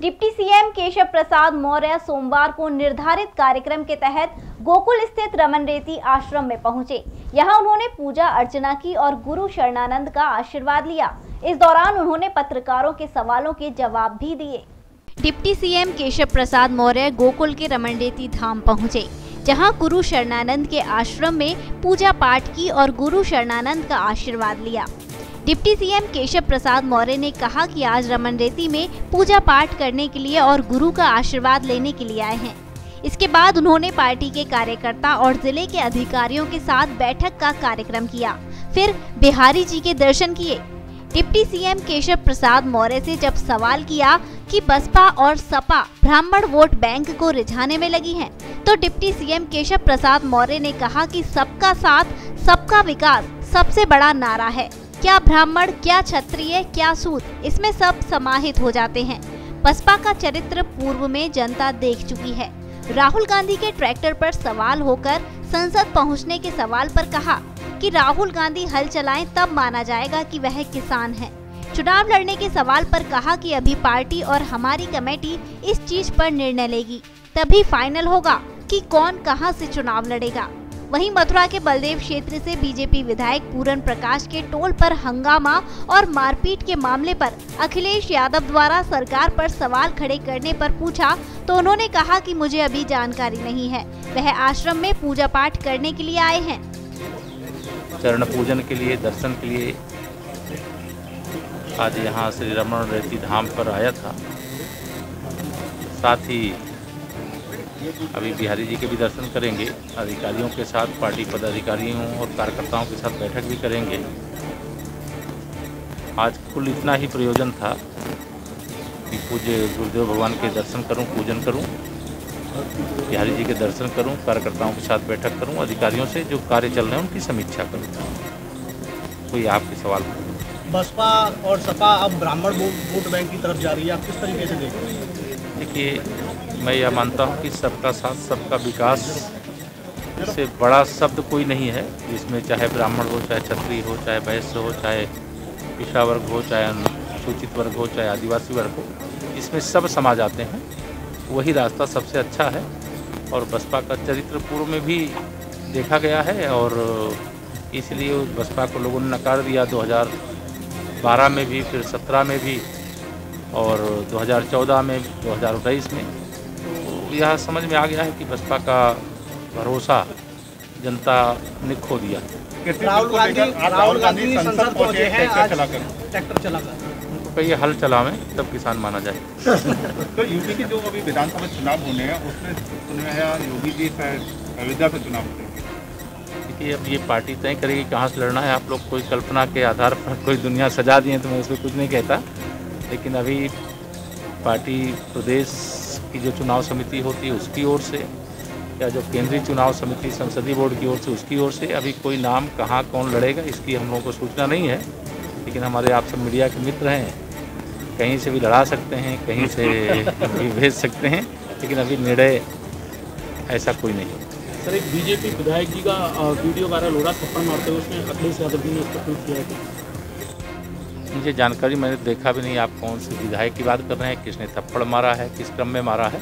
Deputy CM Keshav Prasad Maurya सोमवार को निर्धारित कार्यक्रम के तहत गोकुल स्थित रमन रेती आश्रम में पहुंचे। यहां उन्होंने पूजा अर्चना की और गुरु शरणानंद का आशीर्वाद लिया। इस दौरान उन्होंने पत्रकारों के सवालों के जवाब भी दिए। डिप्टी सीएम केशव प्रसाद मौर्य गोकुल के रमन रेती धाम पहुंचे, जहां गुरु शरणानंद के आश्रम में पूजा पाठ की और गुरु शरणानंद का आशीर्वाद लिया। डिप्टी सीएम केशव प्रसाद मौर्य ने कहा कि आज रमन रेती में पूजा पाठ करने के लिए और गुरु का आशीर्वाद लेने के लिए आए हैं। इसके बाद उन्होंने पार्टी के कार्यकर्ता और जिले के अधिकारियों के साथ बैठक का कार्यक्रम किया, फिर बिहारी जी के दर्शन किए। डिप्टी सीएम केशव प्रसाद मौर्य से जब सवाल किया कि बसपा और सपा ब्राह्मण वोट बैंक को रिझाने में लगी हैं, तो डिप्टी सीएम केशव प्रसाद मौर्य ने कहा कि सबका साथ सबका विकास सबसे बड़ा नारा है। क्या ब्राह्मण, क्या क्षत्रिय, क्या सूद, इसमें सब समाहित हो जाते हैं। बसपा का चरित्र पूर्व में जनता देख चुकी है। राहुल गांधी के ट्रैक्टर पर सवाल होकर संसद पहुंचने के सवाल पर कहा कि राहुल गांधी हल चलाएं तब माना जाएगा कि वह किसान है। चुनाव लड़ने के सवाल पर कहा कि अभी पार्टी और हमारी कमेटी इस चीज पर निर्णय लेगी, तभी फाइनल होगा कि कौन कहां से चुनाव लड़ेगा। वहीं मथुरा के बलदेव क्षेत्र से बीजेपी विधायक पूरन प्रकाश के टोल पर हंगामा और मारपीट के मामले पर अखिलेश यादव द्वारा सरकार पर सवाल खड़े करने पर पूछा तो उन्होंने कहा कि मुझे अभी जानकारी नहीं है, वह आश्रम में पूजा पाठ करने के लिए आए हैं। चरण पूजन के लिए, दर्शन के लिए आज यहाँ श्री रमन रेती धाम पर आया था। साथ ही अभी बिहारी जी के भी दर्शन करेंगे। अधिकारियों के साथ, पार्टी पदाधिकारियों और कार्यकर्ताओं के साथ बैठक भी करेंगे। आज कुल इतना ही प्रयोजन था कि पूज्य गुरुदेव भगवान के दर्शन करूं, पूजन करूं, बिहारी जी के दर्शन करूं, कार्यकर्ताओं के साथ बैठक करूं, अधिकारियों से जो कार्य चल रहे हैं उनकी समीक्षा करूं। कोई आपके सवाल? बसपा और सपा अब ब्राह्मण वोट बैंक की तरफ जा रही है, आप किस तरीके से देख रहे हैं? देखिए, मैं यह मानता हूं कि सबका साथ सबका विकास से बड़ा शब्द कोई नहीं है। इसमें चाहे ब्राह्मण हो, चाहे क्षत्रिय हो, चाहे वैश्य हो, चाहे पिछड़ा वर्ग हो, चाहे अनुसूचित वर्ग हो, चाहे आदिवासी वर्ग हो, इसमें सब समा जाते हैं। वही रास्ता सबसे अच्छा है और बसपा का चरित्र पूर्व में भी देखा गया है और इसलिए बसपा को लोगों ने नकार दिया 2012 में भी, फिर 17 में भी और 2014 में, 2019 में। तो यह समझ में आ गया है कि बसपा का भरोसा जनता ने खो दिया। राहुल गांधी संसद पहुंचे हैं ट्रैक्टर चलाकर। कहिए हल चलावें तब किसान माना जाए। तो यूपी के जो अभी विधानसभा चुनाव होने हैं उसमें सुना योगी जी अयोध्या से चुनाव करेंगे। देखिए, अब ये पार्टी तय करेगी कहाँ से लड़ना है। आप लोग कोई कल्पना के आधार पर कोई दुनिया सजा दिए तो मैं उसमें कुछ नहीं कहता, लेकिन अभी पार्टी प्रदेश की जो चुनाव समिति होती है उसकी ओर से या जो केंद्रीय चुनाव समिति संसदीय बोर्ड की ओर से उसकी ओर से अभी कोई नाम कहाँ कौन लड़ेगा इसकी हम लोगों को सूचना नहीं है। लेकिन हमारे आप सब मीडिया के मित्र हैं, कहीं से भी लड़ा सकते हैं, कहीं से भी भेज सकते हैं, लेकिन अभी निर्णय ऐसा कोई नहीं है। सर, एक बीजेपी विधायक जी का वीडियो वायरल हो रहा, थप्पड़ मारते हुए, उसमें अखिलेश यादव जी ने उसको ट्वीट किया है। मुझे जानकारी, मैंने देखा भी नहीं। आप कौन से विधायक की बात कर रहे हैं, किसने थप्पड़ मारा है, किस क्रम में मारा है?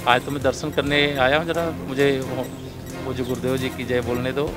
आज तो मैं दर्शन करने आया हूँ, जरा मुझे वो जो गुरुदेव जी की जय बोलने दो,